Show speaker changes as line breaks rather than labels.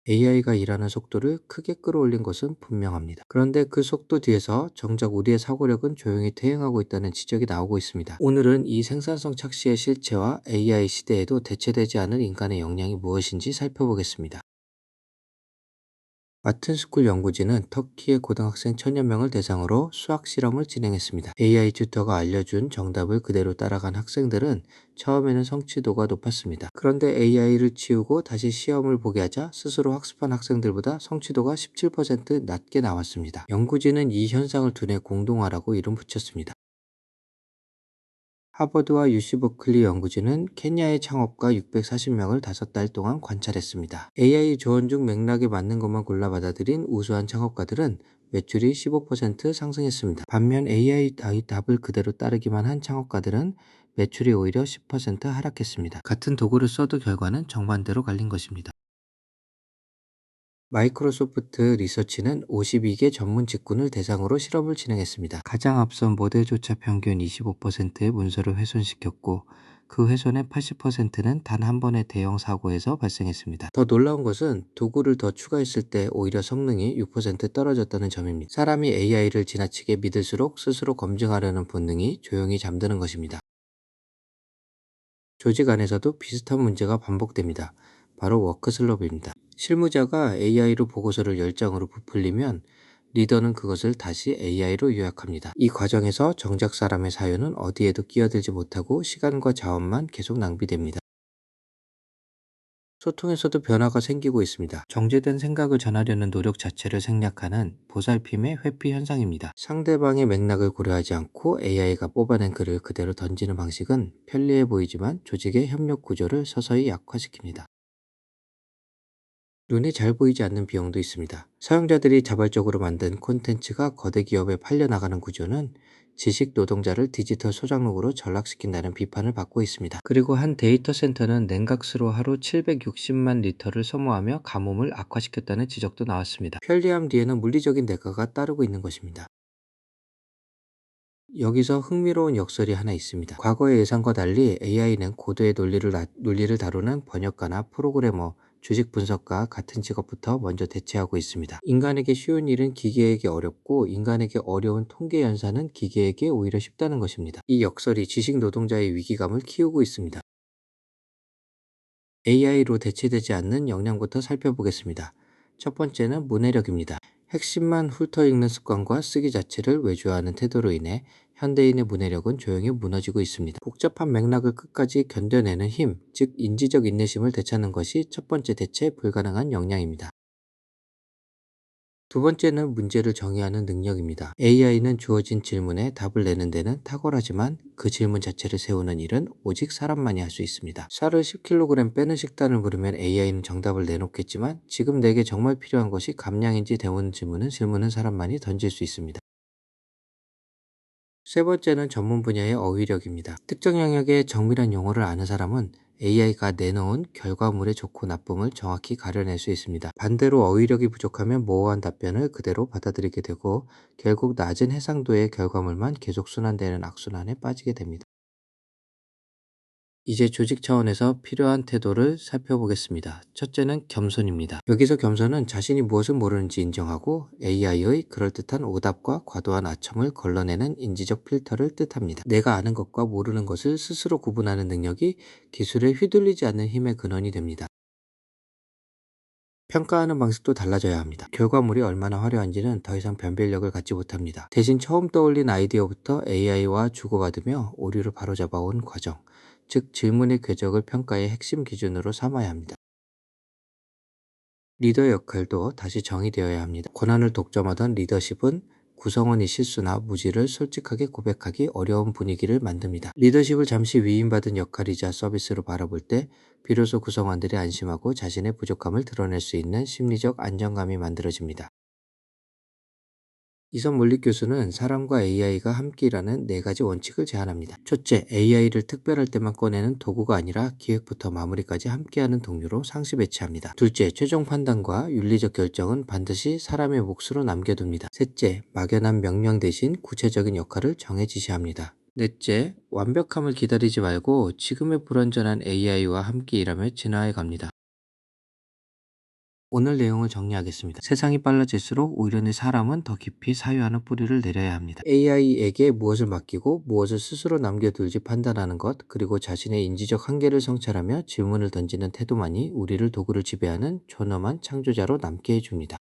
AI가 일하는 속도를 크게 끌어올린 것은 분명합니다. 그런데 그 속도 뒤에서 정작 우리의 사고력은 조용히 퇴행하고 있다는 지적이 나오고 있습니다. 오늘은 이 생산성 착시의 실체와 AI 시대에도 대체되지 않을 인간의 역량이 무엇인지 살펴보겠습니다. 마튼스쿨 연구진은 터키의 고등학생 1000여 명을 대상으로 수학 실험을 진행했습니다. AI 튜터가 알려준 정답을 그대로 따라간 학생들은 처음에는 성취도가 높았습니다. 그런데 AI를 치우고 다시 시험을 보게 하자 스스로 학습한 학생들보다 성취도가 17% 낮게 나왔습니다. 연구진은 이 현상을 두뇌 공동화라고 이름 붙였습니다. 하버드와 유시 버클리 연구진은 케냐의 창업가 640명을 5달 동안 관찰했습니다. AI 조언 중 맥락에 맞는 것만 골라 받아들인 우수한 창업가들은 매출이 15% 상승했습니다. 반면 AI 답을 그대로 따르기만 한 창업가들은 매출이 오히려 10% 하락했습니다. 같은 도구를 써도 결과는 정반대로 갈린 것입니다. 마이크로소프트 리서치는 52개 전문 직군을 대상으로 실험을 진행했습니다. 가장 앞선 모델조차 평균 25%의 문서를 훼손시켰고 그 훼손의 80%는 단 한 번의 대형 사고에서 발생했습니다. 더 놀라운 것은 도구를 더 추가했을 때 오히려 성능이 6% 떨어졌다는 점입니다. 사람이 AI를 지나치게 믿을수록 스스로 검증하려는 본능이 조용히 잠드는 것입니다. 조직 안에서도 비슷한 문제가 반복됩니다. 바로 워크슬럼입니다. 실무자가 AI로 보고서를 10장으로 부풀리면 리더는 그것을 다시 AI로 요약합니다. 이 과정에서 정작 사람의 사유는 어디에도 끼어들지 못하고 시간과 자원만 계속 낭비됩니다. 소통에서도 변화가 생기고 있습니다. 정제된 생각을 전하려는 노력 자체를 생략하는 보살핌의 회피 현상입니다. 상대방의 맥락을 고려하지 않고 AI가 뽑아낸 글을 그대로 던지는 방식은 편리해 보이지만 조직의 협력 구조를 서서히 약화시킵니다. 눈에 잘 보이지 않는 비용도 있습니다. 사용자들이 자발적으로 만든 콘텐츠가 거대 기업에 팔려나가는 구조는 지식 노동자를 디지털 소장록으로 전락시킨다는 비판을 받고 있습니다. 그리고 한 데이터 센터는 냉각수로 하루 760만 리터를 소모하며 가뭄을 악화시켰다는 지적도 나왔습니다. 편리함 뒤에는 물리적인 대가가 따르고 있는 것입니다. 여기서 흥미로운 역설이 하나 있습니다. 과거의 예상과 달리 AI는 고도의 논리를 다루는 번역가나 프로그래머, 주식 분석가 같은 직업부터 먼저 대체하고 있습니다. 인간에게 쉬운 일은 기계에게 어렵고 인간에게 어려운 통계 연산은 기계에게 오히려 쉽다는 것입니다. 이 역설이 지식 노동자의 위기감을 키우고 있습니다. AI로 대체되지 않는 역량부터 살펴보겠습니다. 첫 번째는 문해력입니다. 핵심만 훑어 읽는 습관과 쓰기 자체를 외주화하는 태도로 인해 현대인의 문해력은 조용히 무너지고 있습니다. 복잡한 맥락을 끝까지 견뎌내는 힘, 즉 인지적 인내심을 되찾는 것이 첫 번째 대체 불가능한 역량입니다. 두 번째는 문제를 정의하는 능력입니다. AI는 주어진 질문에 답을 내는 데는 탁월하지만 그 질문 자체를 세우는 일은 오직 사람만이 할 수 있습니다. 쌀을 10kg 빼는 식단을 물으면 AI는 정답을 내놓겠지만 지금 내게 정말 필요한 것이 감량인지 대문 질문은 사람만이 던질 수 있습니다. 세 번째는 전문 분야의 어휘력입니다. 특정 영역의 정밀한 용어를 아는 사람은 AI가 내놓은 결과물의 좋고 나쁨을 정확히 가려낼 수 있습니다. 반대로 어휘력이 부족하면 모호한 답변을 그대로 받아들이게 되고 결국 낮은 해상도의 결과물만 계속 순환되는 악순환에 빠지게 됩니다. 이제 조직 차원에서 필요한 태도를 살펴보겠습니다. 첫째는 겸손입니다. 여기서 겸손은 자신이 무엇을 모르는지 인정하고 AI의 그럴듯한 오답과 과도한 아첨을 걸러내는 인지적 필터를 뜻합니다. 내가 아는 것과 모르는 것을 스스로 구분하는 능력이 기술에 휘둘리지 않는 힘의 근원이 됩니다. 평가하는 방식도 달라져야 합니다. 결과물이 얼마나 화려한지는 더 이상 변별력을 갖지 못합니다. 대신 처음 떠올린 아이디어부터 AI와 주고받으며 오류를 바로잡아온 과정, 즉 질문의 궤적을 평가의 핵심 기준으로 삼아야 합니다. 리더의 역할도 다시 정의되어야 합니다. 권한을 독점하던 리더십은 구성원의 실수나 무지를 솔직하게 고백하기 어려운 분위기를 만듭니다. 리더십을 잠시 위임받은 역할이자 서비스로 바라볼 때 비로소 구성원들이 안심하고 자신의 부족함을 드러낼 수 있는 심리적 안정감이 만들어집니다. 이선 물리 교수는 사람과 AI가 함께 일하는 네 가지 원칙을 제안합니다. 첫째, AI를 특별할 때만 꺼내는 도구가 아니라 기획부터 마무리까지 함께하는 동료로 상시 배치합니다. 둘째, 최종 판단과 윤리적 결정은 반드시 사람의 몫으로 남겨둡니다. 셋째, 막연한 명령 대신 구체적인 역할을 정해 지시합니다. 넷째, 완벽함을 기다리지 말고 지금의 불완전한 AI와 함께 일하며 진화해 갑니다. 오늘 내용을 정리하겠습니다. 세상이 빨라질수록 오히려 내 사람은 더 깊이 사유하는 뿌리를 내려야 합니다. AI에게 무엇을 맡기고 무엇을 스스로 남겨둘지 판단하는 것, 그리고 자신의 인지적 한계를 성찰하며 질문을 던지는 태도만이 우리를 도구를 지배하는 존엄한 창조자로 남게 해줍니다.